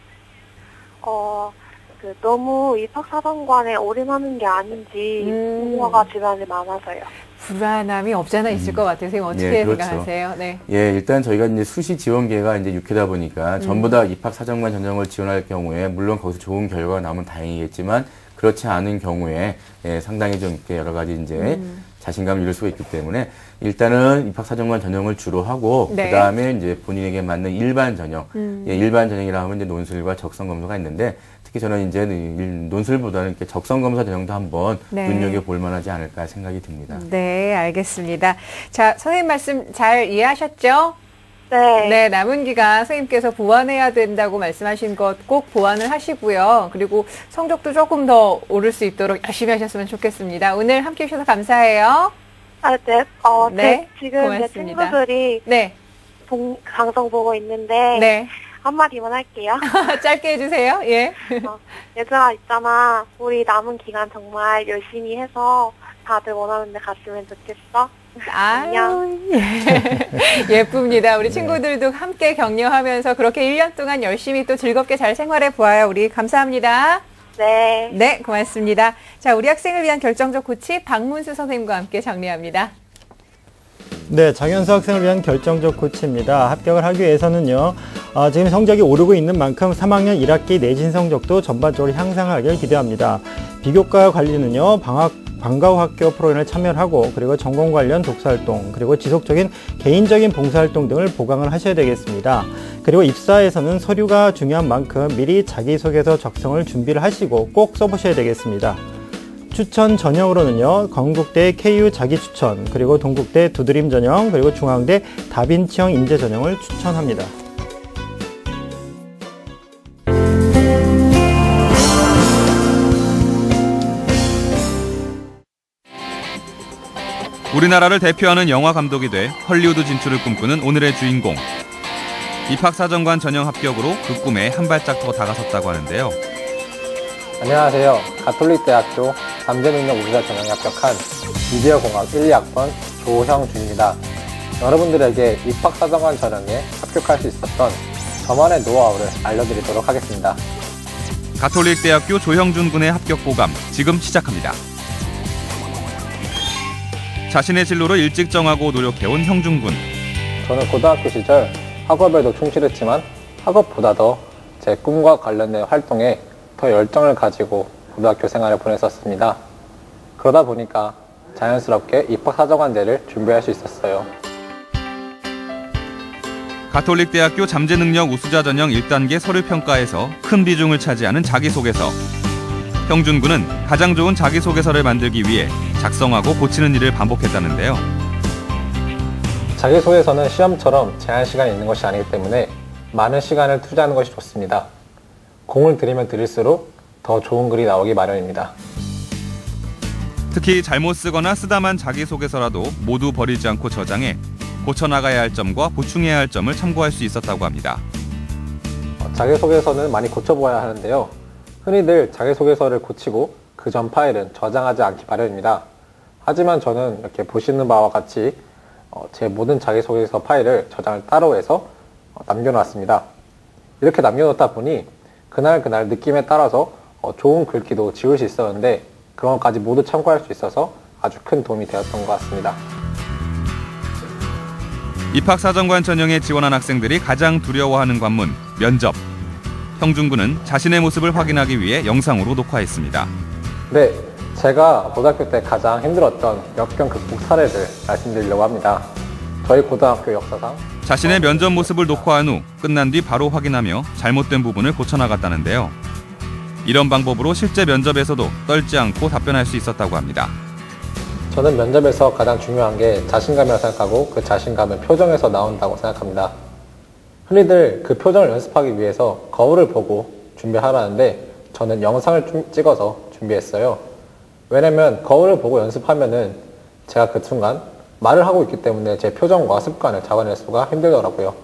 너무 입학사정관에 올인하는 게 아닌지 궁금해가 주변에 많아서요. 불안함이 없잖아 있을 것 같아요. 선생님 어떻게 예, 그렇죠. 생각하세요? 네. 예, 일단 저희가 이제 수시 지원 기회가 이제 6회다 보니까 전부 다 입학사정관 전형을 지원할 경우에 물론 거기서 좋은 결과가 나오면 다행이겠지만 그렇지 않은 경우에 예, 상당히 좀 이렇게 여러 가지 이제 자신감을 잃을 수가 있기 때문에 일단은 입학사정관 전형을 주로 하고 네. 그다음에 이제 본인에게 맞는 일반 전형, 예, 일반 전형이라 하면 이제 논술과 적성 검사가 있는데 특히 저는 이제 논술보다는 이렇게 적성 검사 전형도 한번 네. 눈여겨볼 만하지 않을까 생각이 듭니다. 네, 알겠습니다. 자, 선생님 말씀 잘 이해하셨죠? 네. 네, 남은 기간 선생님께서 보완해야 된다고 말씀하신 것 꼭 보완을 하시고요. 그리고 성적도 조금 더 오를 수 있도록 열심히 하셨으면 좋겠습니다. 오늘 함께 해주셔서 감사해요. 네. 네, 지금 고맙습니다. 제 친구들이 네, 방송 보고 있는데 네. 한마디만 할게요. 짧게 해주세요. 예. 얘들아 있잖아. 우리 남은 기간 정말 열심히 해서 다들 원하는 데 갔으면 좋겠어. 안녕. 예쁩니다. 우리 친구들도 함께 격려하면서 그렇게 1년 동안 열심히 또 즐겁게 잘 생활해 보아요. 우리 감사합니다. 네. 네, 고맙습니다. 자, 우리 학생을 위한 결정적 코치 박문수 선생님과 함께 정리합니다. 네, 장현수 학생을 위한 결정적 코치입니다. 합격을 하기 위해서는요, 지금 성적이 오르고 있는 만큼 3학년 1학기 내신 성적도 전반적으로 향상하길 기대합니다. 비교과 관리는요, 방과 후 학교 프로그램을 참여하고 그리고 전공 관련 독서활동 그리고 지속적인 개인적인 봉사활동 등을 보강을 하셔야 되겠습니다. 그리고 입사에서는 서류가 중요한 만큼 미리 자기소개서 작성을 준비를 하시고 꼭 써보셔야 되겠습니다. 추천 전형으로는요, 건국대 KU 자기추천, 그리고 동국대 두드림 전형, 그리고 중앙대 다빈치형 인재 전형을 추천합니다. 우리나라를 대표하는 영화 감독이 돼 헐리우드 진출을 꿈꾸는 오늘의 주인공. 입학사정관 전형 합격으로 그 꿈에 한 발짝 더 다가섰다고 하는데요. 안녕하세요. 가톨릭대학교 잠재능력 우수자 전형에 합격한 미디어공학 1, 2학번 조형준입니다. 여러분들에게 입학사정관 전형에 합격할 수 있었던 저만의 노하우를 알려드리도록 하겠습니다. 가톨릭대학교 조형준 군의 합격 보감 지금 시작합니다. 자신의 진로를 일찍 정하고 노력해온 형준 군. 저는 고등학교 시절 학업에도 충실했지만 학업보다도 제 꿈과 관련된 활동에 더 열정을 가지고 고등학교 생활을 보냈었습니다. 그러다 보니까 자연스럽게 입학사정관제를 준비할 수 있었어요. 가톨릭대학교 잠재능력 우수자 전형 1단계 서류평가에서 큰 비중을 차지하는 자기소개서. 형준군은 가장 좋은 자기소개서를 만들기 위해 작성하고 고치는 일을 반복했다는데요. 자기소개서는 시험처럼 제한 시간이 있는 것이 아니기 때문에 많은 시간을 투자하는 것이 좋습니다. 공을 들이면 들일수록 더 좋은 글이 나오기 마련입니다. 특히 잘못 쓰거나 쓰다만 자기소개서라도 모두 버리지 않고 저장해 고쳐나가야 할 점과 보충해야 할 점을 참고할 수 있었다고 합니다. 자기소개서는 많이 고쳐보아야 하는데요. 흔히들 자기소개서를 고치고 그 전 파일은 저장하지 않기 마련입니다. 하지만 저는 이렇게 보시는 바와 같이 제 모든 자기소개서 파일을 저장을 따로 해서 남겨놨습니다. 이렇게 남겨놓다 보니 그날 느낌에 따라서 좋은 글귀도 지울 수 있었는데 그런 것까지 모두 참고할 수 있어서 아주 큰 도움이 되었던 것 같습니다. 입학사정관 전형에 지원한 학생들이 가장 두려워하는 관문, 면접. 형준군은 자신의 모습을 확인하기 위해 영상으로 녹화했습니다. 네, 제가 고등학교 때 가장 힘들었던 역경 극복 사례를 말씀드리려고 합니다. 저희 고등학교 역사상 자신의 면접 모습을 녹화한 후 끝난 뒤 바로 확인하며 잘못된 부분을 고쳐나갔다는데요. 이런 방법으로 실제 면접에서도 떨지 않고 답변할 수 있었다고 합니다. 저는 면접에서 가장 중요한 게 자신감이라고 생각하고 그 자신감은 표정에서 나온다고 생각합니다. 흔히들 그 표정을 연습하기 위해서 거울을 보고 준비하라는데 저는 영상을 찍어서 준비했어요. 왜냐면 거울을 보고 연습하면은 제가 그 순간 말을 하고 있기 때문에 제 표정과 습관을 잡아낼 수가 힘들더라고요.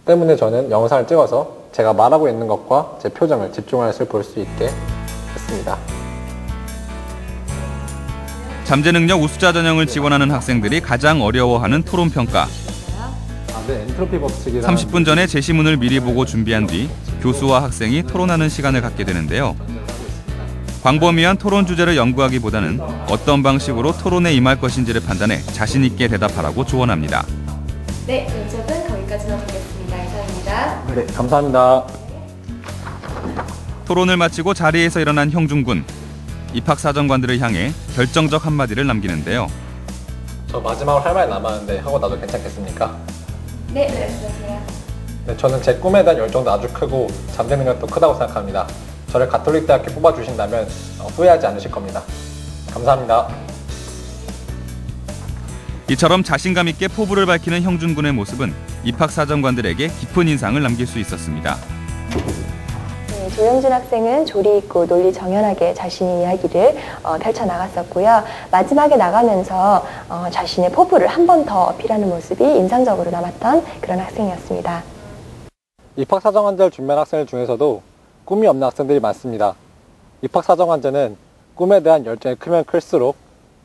때문에 저는 영상을 찍어서 제가 말하고 있는 것과 제 표정을 집중해서 볼 수 있게 했습니다. 잠재능력 우수자 전형을 지원하는 학생들이 가장 어려워하는 토론평가. 30분 전에 제시문을 미리 보고 준비한 뒤 교수와 학생이 토론하는 시간을 갖게 되는데요. 광범위한 토론 주제를 연구하기보다는 어떤 방식으로 토론에 임할 것인지를 판단해 자신 있게 대답하라고 조언합니다. 네, 면접은 거기까지만 하겠습니다. 이상입니다. 네, 감사합니다. 토론을 마치고 자리에서 일어난 형준군. 입학사정관들을 향해 결정적 한마디를 남기는데요. 저 마지막으로 할 말이 남았는데 하고 나도 괜찮겠습니까? 네, 말씀하세요. 네, 저는 제 꿈에 대한 열정도 아주 크고 잠재능력도 크다고 생각합니다. 저를 가톨릭대학교 뽑아주신다면 후회하지 않으실 겁니다. 감사합니다. 이처럼 자신감 있게 포부를 밝히는 형준군의 모습은 입학사정관들에게 깊은 인상을 남길 수 있었습니다. 네, 조영준 학생은 조리 있고 논리 정연하게 자신의 이야기를 펼쳐나갔었고요. 마지막에 나가면서 자신의 포부를 한 번 더 어필하는 모습이 인상적으로 남았던 그런 학생이었습니다. 입학사정관제를 준비한 학생들 중에서도 꿈이 없는 학생들이 많습니다. 입학사정관제는 꿈에 대한 열정이 크면 클수록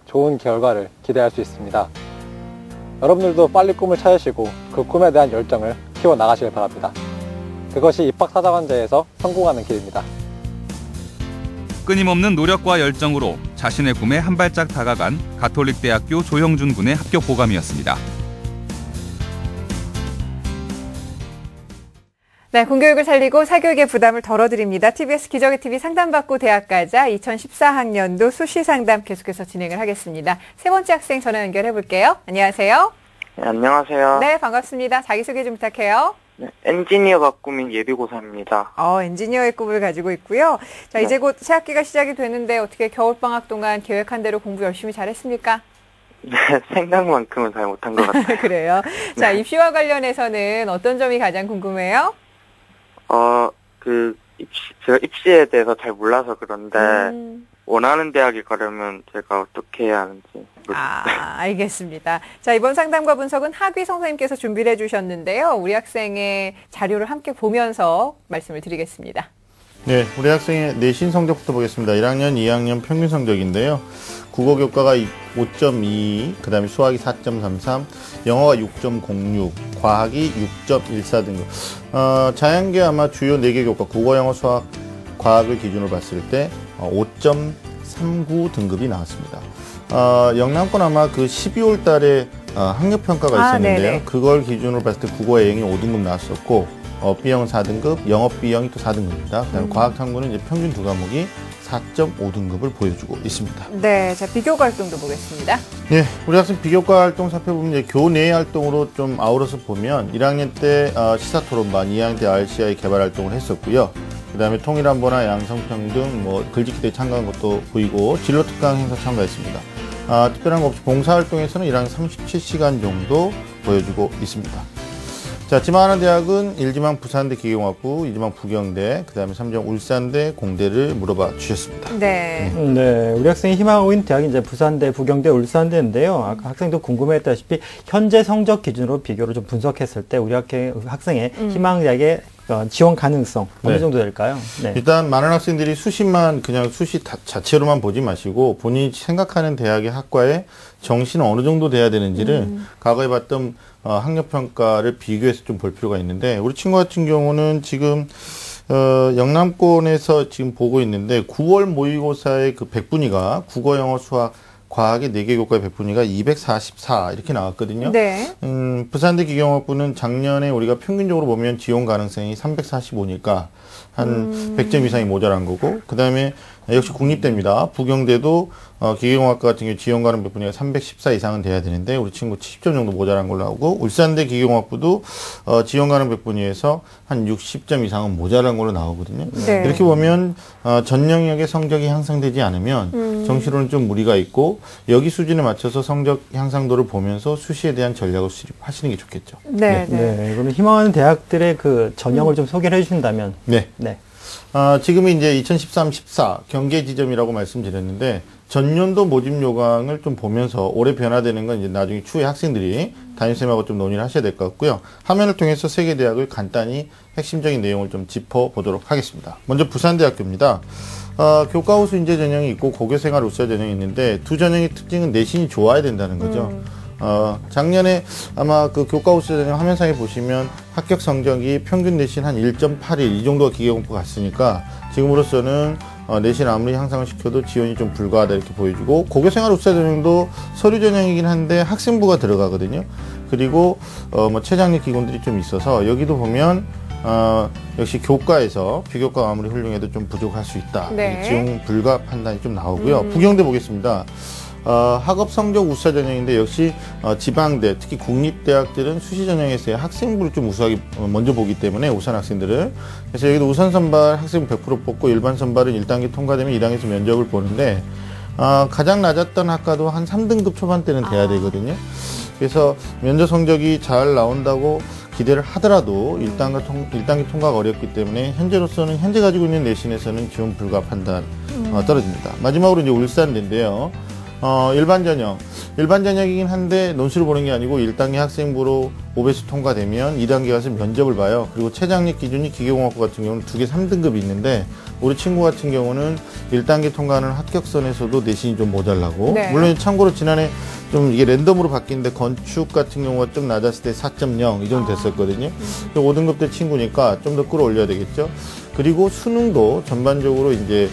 좋은 결과를 기대할 수 있습니다. 여러분들도 빨리 꿈을 찾으시고 그 꿈에 대한 열정을 키워나가시길 바랍니다. 그것이 입학사정관제에서 성공하는 길입니다. 끊임없는 노력과 열정으로 자신의 꿈에 한 발짝 다가간 가톨릭대학교 조형준 군의 합격 보감이었습니다. 네, 공교육을 살리고 사교육의 부담을 덜어드립니다. TBS 기적의 TV 상담받고 대학가자 2014학년도 수시상담 계속해서 진행을 하겠습니다. 세 번째 학생 전화 연결해 볼게요. 안녕하세요. 네, 안녕하세요. 네, 반갑습니다. 자기소개 좀 부탁해요. 네, 엔지니어가 꿈인 예비고3입니다. 엔지니어의 꿈을 가지고 있고요. 자, 네. 이제 곧 새학기가 시작이 되는데 어떻게 겨울방학 동안 계획한 대로 공부 열심히 잘했습니까? 네, 생각만큼은 잘 못한 것 같아요. 그래요. 자, 입시와 관련해서는 어떤 점이 가장 궁금해요? 제가 입시에 대해서 잘 몰라서 그런데, 원하는 대학에 가려면 제가 어떻게 해야 하는지. 알겠습니다. 자, 이번 상담과 분석은 하귀 선생님께서 준비를 해주셨는데요. 우리 학생의 자료를 함께 보면서 말씀을 드리겠습니다. 네, 우리 학생의 내신 성적부터 보겠습니다. 1학년, 2학년 평균 성적인데요. 국어 교과가 5.2, 그 다음에 수학이 4.33, 영어가 6.06, 과학이 6.14 등급. 자연계 아마 주요 4개 교과, 국어, 영어, 수학, 과학을 기준으로 봤을 때 5.39 등급이 나왔습니다. 영남권 아마 그 12월 달에 학력평가가 있었는데요. 그걸 기준으로 봤을 때 국어 A형이 5등급 나왔었고, B형은 4등급, 영업 B형이 또 4등급입니다. 그다음에 과학 탐구는 이제 평균 두 과목이 4.5등급을 보여주고 있습니다. 네, 자 비교과 활동도 보겠습니다. 예, 우리 학생 비교과 활동 살펴보면 이제 교내 활동으로 좀 아우러서 보면 1학년 때 시사토론반, 2학년 때 RCI 개발 활동을 했었고요. 그다음에 통일안보나 양성평등, 뭐 글짓기대에 참가한 것도 보이고 진로특강 행사 참가했습니다. 특별한 거 없이 봉사활동에서는 1학년 37시간 정도 보여주고 있습니다. 자, 지망하는 대학은 1지망 부산대 기계공학부, 2지망 부경대, 그 다음에 3지망 울산대, 공대를 물어봐 주셨습니다. 네. 네, 우리 학생이 희망하고 있는 대학이 이제 부산대, 부경대, 울산대인데요. 아까 학생도 궁금했다시피 현재 성적 기준으로 비교를 좀 분석했을 때 우리 학생의 희망 대학의 지원 가능성 어느 정도 될까요? 네. 일단 많은 학생들이 수시만 그냥 수시 자체로만 보지 마시고 본인이 생각하는 대학의 학과의 정시는 어느 정도 돼야 되는지를 과거에 봤던 학력평가를 비교해서 좀 볼 필요가 있는데 우리 친구 같은 경우는 지금 영남권에서 지금 보고 있는데 9월 모의고사의 그 백분위가 국어, 영어, 수학, 과학의 4개 교과의 백분위가 244 이렇게 나왔거든요. 네. 부산대 기계공학부는 작년에 우리가 평균적으로 보면 지원 가능성이 345니까 한 100점 이상이 모자란 거고 그 다음에 역시 국립대입니다. 부경대도 기계공학과 같은 경우 지원 가능 백분위가 314 이상은 돼야 되는데 우리 친구 70점 정도 모자란 걸로 나오고 울산대 기계공학부도 지원 가능 백분위에서 한 60점 이상은 모자란 걸로 나오거든요. 네. 이렇게 보면 전 영역의 성적이 향상되지 않으면 정시로는 좀 무리가 있고 여기 수준에 맞춰서 성적 향상도를 보면서 수시에 대한 전략을 수립하시는 게 좋겠죠. 네. 네. 그럼 희망하는 대학들의 그 전형을 좀 소개를 해주신다면. 네. 네. 지금은 이제 2013-14 경계 지점이라고 말씀드렸는데 전년도 모집 요강을 좀 보면서 올해 변화되는 건 이제 나중에 추후에 학생들이 담임쌤하고 좀 논의를 하셔야 될 것 같고요. 화면을 통해서 세 개 대학을 간단히 핵심적인 내용을 좀 짚어보도록 하겠습니다. 먼저 부산대학교입니다. 교과 우수 인재 전형이 있고 고교생활 우수 전형이 있는데 두 전형의 특징은 내신이 좋아야 된다는 거죠. 작년에 아마 그 교과 우수 전형 화면상에 보시면 합격 성적이 평균 내신 한 1.81 이 정도가 기계공부 갔으니까 지금으로서는 내신 아무리 향상을 시켜도 지원이 좀 불가하다 이렇게 보여주고 고교생활 우수 전형도 서류 전형이긴 한데 학생부가 들어가거든요. 그리고 뭐 최장력 기본들이 좀 있어서 여기도 보면 역시 교과에서 비교과가 아무리 훌륭해도 좀 부족할 수 있다. 네. 지원 불가 판단이 좀 나오고요. 부경대 보겠습니다. 학업 성적 우수자 전형인데 역시 지방대 특히 국립대학들은 수시 전형에서의 학생부를 좀 우수하게 먼저 보기 때문에 우선 학생들을 그래서 여기도 우선 선발 학생부 100% 뽑고 일반 선발은 1단계 통과되면 2단계에서 면접을 보는데 가장 낮았던 학과도 한 3등급 초반대는 돼야 되거든요. 그래서 면접 성적이 잘 나온다고 기대를 하더라도 1단계 통과가 어렵기 때문에 현재로서는 현재 가지고 있는 내신에서는 지원 불가 판단 떨어집니다. 마지막으로 이제 울산대인데요. 일반 전형이긴 한데 논술을 보는 게 아니고 1단계 학생부로 5배수 통과되면 2단계 가서 면접을 봐요. 그리고 최장력 기준이 기계공학부 같은 경우는 2개 3등급이 있는데 우리 친구 같은 경우는 1단계 통과하는 합격선에서도 내신이 좀 모자라고 네. 물론 참고로 지난해 좀 이게 랜덤으로 바뀌는데 건축 같은 경우가 좀 낮았을 때 4.0 이 정도 됐었거든요. 5등급 대 친구니까 좀 더 끌어올려야 되겠죠. 그리고 수능도 전반적으로 이제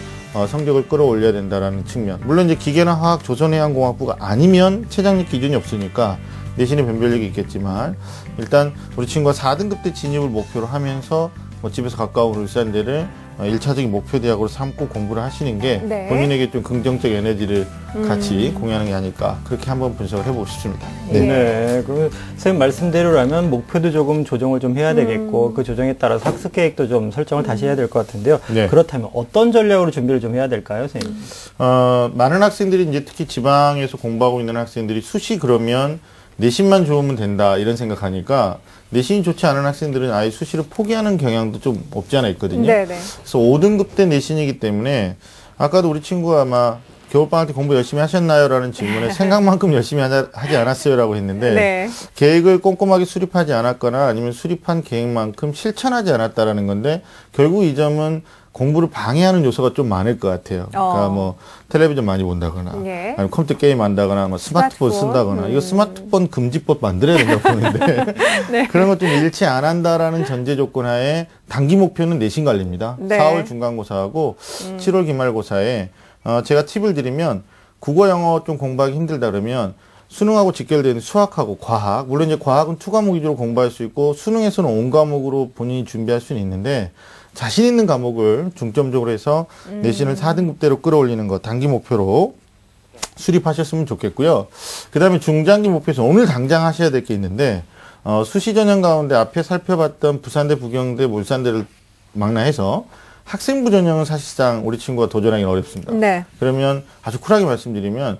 성적을 끌어올려야 된다라는 측면. 물론 이제 기계나 화학, 조선해양공학부가 아니면 최장력 기준이 없으니까 내신의 변별력이 있겠지만 일단 우리 친구가 4등급 때 진입을 목표로 하면서 뭐 집에서 가까운 울산대를 1차적인 목표 대학으로 삼고 공부를 하시는 게 네. 본인에게 좀 긍정적 에너지를 같이 공유하는 게 아닐까 그렇게 한번 분석을 해보고 싶습니다. 네. 네. 그럼 선생님 말씀대로라면 목표도 조금 조정을 좀 해야 되겠고 그 조정에 따라서 학습 계획도 좀 설정을 다시 해야 될 것 같은데요. 네. 그렇다면 어떤 전략으로 준비를 좀 해야 될까요, 선생님? 많은 학생들이 이제 특히 지방에서 공부하고 있는 학생들이 수시 그러면 내신만 좋으면 된다 이런 생각하니까 내신이 좋지 않은 학생들은 아예 수시를 포기하는 경향도 좀 없지 않아 있거든요. 네네. 그래서 5등급 대 내신이기 때문에 아까도 우리 친구가 아마 겨울방학 때 공부 열심히 하셨나요? 라는 질문에 생각만큼 열심히 하지 않았어요 라고 했는데 네. 계획을 꼼꼼하게 수립하지 않았거나 아니면 수립한 계획만큼 실천하지 않았다라는 건데 결국 이 점은 공부를 방해하는 요소가 좀 많을 것 같아요. 그러니까 뭐 텔레비전 많이 본다거나 예. 아니면 컴퓨터 게임 한다거나 뭐 스마트폰 쓴다거나 이거 스마트폰 금지법 만들어야 된다고 보는데 네. 그런 것 좀 일치 안 한다라는 전제 조건 하에 단기 목표는 내신 관리입니다. 네. 4월 중간고사하고 7월 기말고사에 제가 팁을 드리면 국어 영어 좀 공부하기 힘들다 그러면 수능하고 직결되는 수학하고 과학, 물론 이제 과학은 2과목 위주로 공부할 수 있고 수능에서는 5과목으로 본인이 준비할 수는 있는데 자신 있는 과목을 중점적으로 해서 내신을 4등급대로 끌어올리는 것 단기 목표로 수립하셨으면 좋겠고요. 그 다음에 중장기 목표에서 오늘 당장 하셔야 될 게 있는데 수시 전형 가운데 앞에 살펴봤던 부산대, 부경대, 물산대를 망라해서 학생부 전형은 사실상 우리 친구가 도전하기는 어렵습니다. 네. 그러면 아주 쿨하게 말씀드리면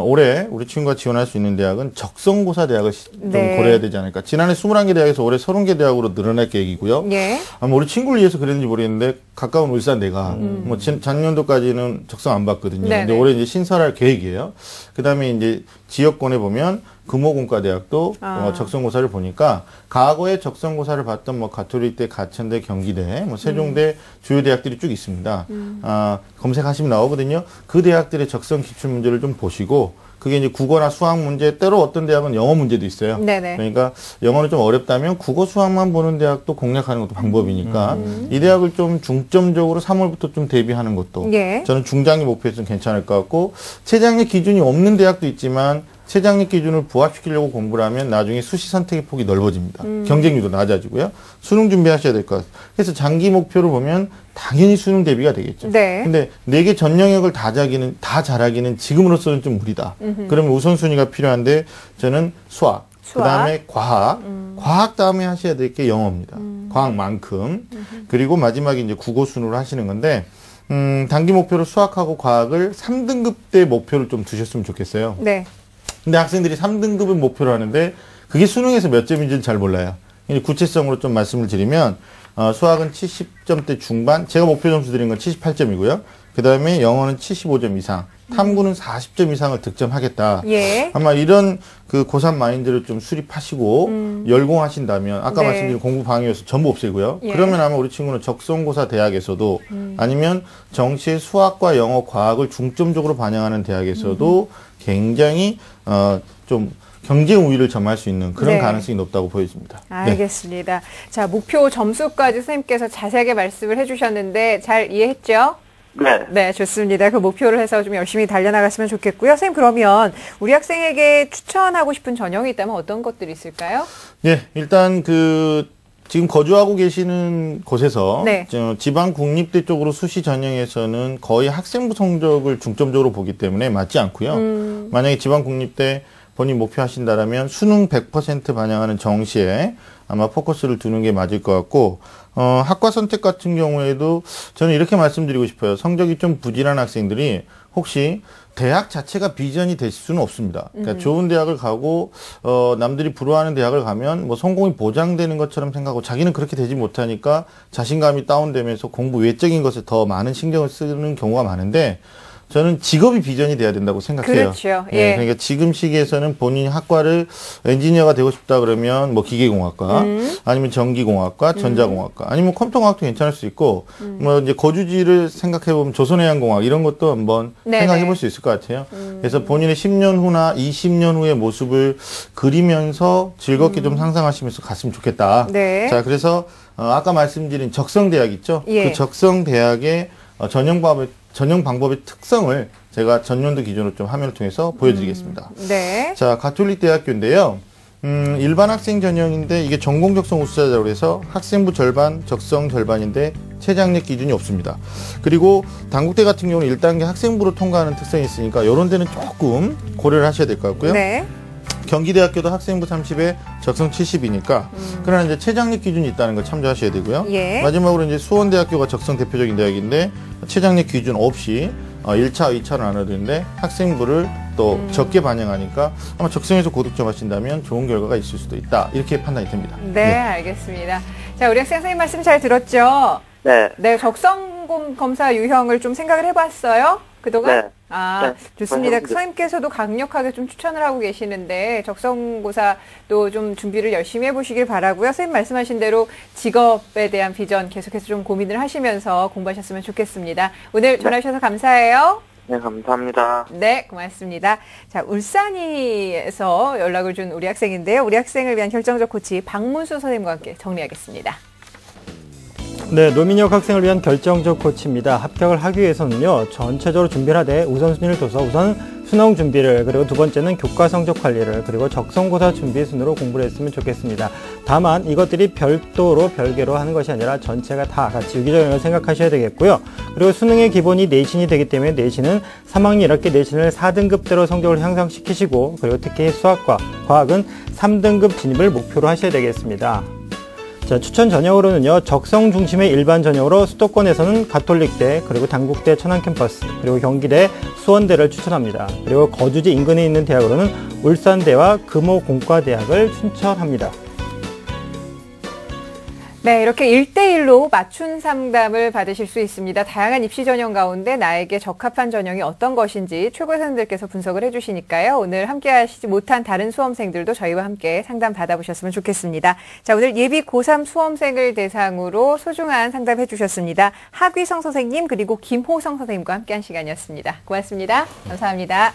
올해 우리 친구가 지원할 수 있는 대학은 적성고사 대학을 좀 고려해야 되지 않을까. 지난해 21개 대학에서 올해 30개 대학으로 늘어날 계획이고요. 예. 아마 우리 친구를 위해서 그랬는지 모르겠는데 가까운 울산대가 뭐 작년도까지는 적성 안 받거든요. 근데 올해 이제 신설할 계획이에요. 그다음에 이제 지역권에 보면 금호공과 대학도 적성고사를 보니까 과거에 적성고사를 봤던 뭐 가톨릭대, 가천대, 경기대, 뭐 세종대 주요 대학들이 쭉 있습니다. 검색하시면 나오거든요. 그 대학들의 적성 기출 문제를 좀 보시고 그게 이제 국어나 수학 문제, 때로 어떤 대학은 영어 문제도 있어요. 네네. 그러니까 영어는 좀 어렵다면 국어, 수학만 보는 대학도 공략하는 것도 방법이니까 이 대학을 좀 중점적으로 3월부터 좀 대비하는 것도 저는 중장기 목표에서는 괜찮을 것 같고 최장력 기준이 없는 대학도 있지만 최장력 기준을 부합시키려고 공부를 하면 나중에 수시 선택의 폭이 넓어집니다. 경쟁률도 낮아지고요. 수능 준비하셔야 될 것 같아요. 그래서 장기 목표를 보면 당연히 수능 대비가 되겠죠. 네. 근데 4개 전 영역을 다 잘하기는 지금으로서는 좀 무리다. 그러면 우선순위가 필요한데 저는 수학. 그다음에 과학. 과학 다음에 하셔야 될 게 영어입니다. 과학만큼. 그리고 마지막에 이제 국어 순으로 하시는 건데 단기 목표로 수학하고 과학을 3등급대 목표를 좀 두셨으면 좋겠어요. 네. 근데 학생들이 3등급을 목표로 하는데 그게 수능에서 몇 점인지는 잘 몰라요. 구체성으로 좀 말씀을 드리면 수학은 70점대 중반, 제가 목표 점수 드린 건 78점이고요. 그 다음에 영어는 75점 이상, 탐구는 40점 이상을 득점하겠다. 예. 아마 이런 그 고3 마인드를 좀 수립하시고 열공하신다면 아까 말씀드린 공부 방해요소 전부 없애고요. 예. 그러면 아마 우리 친구는 적성고사 대학에서도 아니면 정시의 수학과 영어, 과학을 중점적으로 반영하는 대학에서도 굉장히 좀 경제 우위를 점할 수 있는 그런 가능성이 높다고 보여집니다. 알겠습니다. 자, 목표 점수까지 선생님께서 자세하게 말씀을 해주셨는데 잘 이해했죠? 네. 네, 좋습니다. 그 목표를 해서 좀 열심히 달려나갔으면 좋겠고요. 선생님, 그러면 우리 학생에게 추천하고 싶은 전형이 있다면 어떤 것들이 있을까요? 네, 일단 지금 거주하고 계시는 곳에서 지방 국립대 쪽으로 수시 전형에서는 거의 학생부 성적을 중점적으로 보기 때문에 맞지 않고요. 만약에 지방 국립대 본인 목표하신다라면 수능 100% 반영하는 정시에 아마 포커스를 두는 게 맞을 것 같고 학과 선택 같은 경우에도 저는 이렇게 말씀드리고 싶어요. 성적이 좀 부진한 학생들이 혹시 대학 자체가 비전이 될 수는 없습니다. 그러니까 좋은 대학을 가고 남들이 부러워하는 대학을 가면 뭐 성공이 보장되는 것처럼 생각하고 자기는 그렇게 되지 못하니까 자신감이 다운되면서 공부 외적인 것에 더 많은 신경을 쓰는 경우가 많은데 저는 직업이 비전이 돼야 된다고 생각해요. 그렇죠. 예. 그러니까 지금 시기에서는 본인 학과를 엔지니어가 되고 싶다 그러면 뭐 기계공학과 아니면 전기공학과, 전자공학과 아니면 컴퓨터공학도 괜찮을 수 있고 뭐 이제 거주지를 생각해 보면 조선해양공학 이런 것도 한번 생각해 볼 수 있을 것 같아요. 그래서 본인의 10년 후나 20년 후의 모습을 그리면서 즐겁게 좀 상상하시면서 갔으면 좋겠다. 네. 자, 그래서 아까 말씀드린 적성대학 있죠? 그 적성대학의 전형 방법의 특성을 제가 전년도 기준으로 좀 화면을 통해서 보여드리겠습니다. 네. 자, 가톨릭 대학교인데요. 일반 학생 전형인데 이게 전공 적성 우수자라고 해서 학생부 절반, 적성 절반인데 최장력 기준이 없습니다. 그리고 단국대 같은 경우는 1단계 학생부로 통과하는 특성이 있으니까 이런 데는 조금 고려를 하셔야 될 것 같고요. 네. 경기대학교도 학생부 30에 적성 70이니까 그러나 이제 최장력 기준이 있다는 걸 참조하셔야 되고요. 예. 마지막으로 이제 수원대학교가 적성 대표적인 대학인데 최장력 기준 없이 1차, 2차로 나눠드는데 학생부를 또 적게 반영하니까 아마 적성에서 고득점 하신다면 좋은 결과가 있을 수도 있다. 이렇게 판단이 됩니다. 네, 알겠습니다. 자, 우리 학생 선생님 말씀 잘 들었죠? 네. 네, 적성 검사 유형을 좀 생각을 해봤어요? 그동안? 네. 아, 네. 좋습니다. 선생님께서도 강력하게 좀 추천을 하고 계시는데 적성고사도 좀 준비를 열심히 해보시길 바라고요. 선생님 말씀하신 대로 직업에 대한 비전 계속해서 좀 고민을 하시면서 공부하셨으면 좋겠습니다. 오늘 전화 주셔서 감사해요. 네, 감사합니다. 네, 고맙습니다. 자, 울산에서 연락을 준 우리 학생인데요. 우리 학생을 위한 결정적 코치 박문수 선생님과 함께 정리하겠습니다. 네, 노민혁 학생을 위한 결정적 코치입니다. 합격을 하기 위해서는요, 전체적으로 준비를 하되 우선순위를 둬서 우선 수능 준비를, 그리고 두 번째는 교과 성적 관리를, 그리고 적성고사 준비 순으로 공부를 했으면 좋겠습니다. 다만 이것들이 별개로 하는 것이 아니라 전체가 다 같이 유기적으로 생각하셔야 되겠고요. 그리고 수능의 기본이 내신이 되기 때문에 내신은 3학년 1학기 내신을 4등급대로 성적을 향상시키시고, 그리고 특히 수학과 과학은 3등급 진입을 목표로 하셔야 되겠습니다. 자, 추천 전형으로는요, 적성 중심의 일반 전형으로 수도권에서는 가톨릭대, 그리고 단국대 천안캠퍼스, 그리고 경기대 수원대를 추천합니다. 그리고 거주지 인근에 있는 대학으로는 울산대와 금호공과대학을 추천합니다. 네, 이렇게 1대1로 맞춤 상담을 받으실 수 있습니다. 다양한 입시 전형 가운데 나에게 적합한 전형이 어떤 것인지 최고선생님들께서 분석을 해주시니까요. 오늘 함께 하시지 못한 다른 수험생들도 저희와 함께 상담 받아보셨으면 좋겠습니다. 자, 오늘 예비 고3 수험생을 대상으로 소중한 상담 해주셨습니다. 하귀성 선생님 그리고 김호성 선생님과 함께한 시간이었습니다. 고맙습니다. 감사합니다.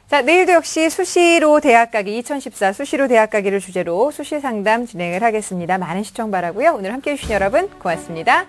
자, 내일도 역시 수시로 대학 가기 2014 수시로 대학 가기를 주제로 수시 상담 진행을 하겠습니다. 많은 시청 바라고요. 오늘 함께해 주신 여러분 고맙습니다.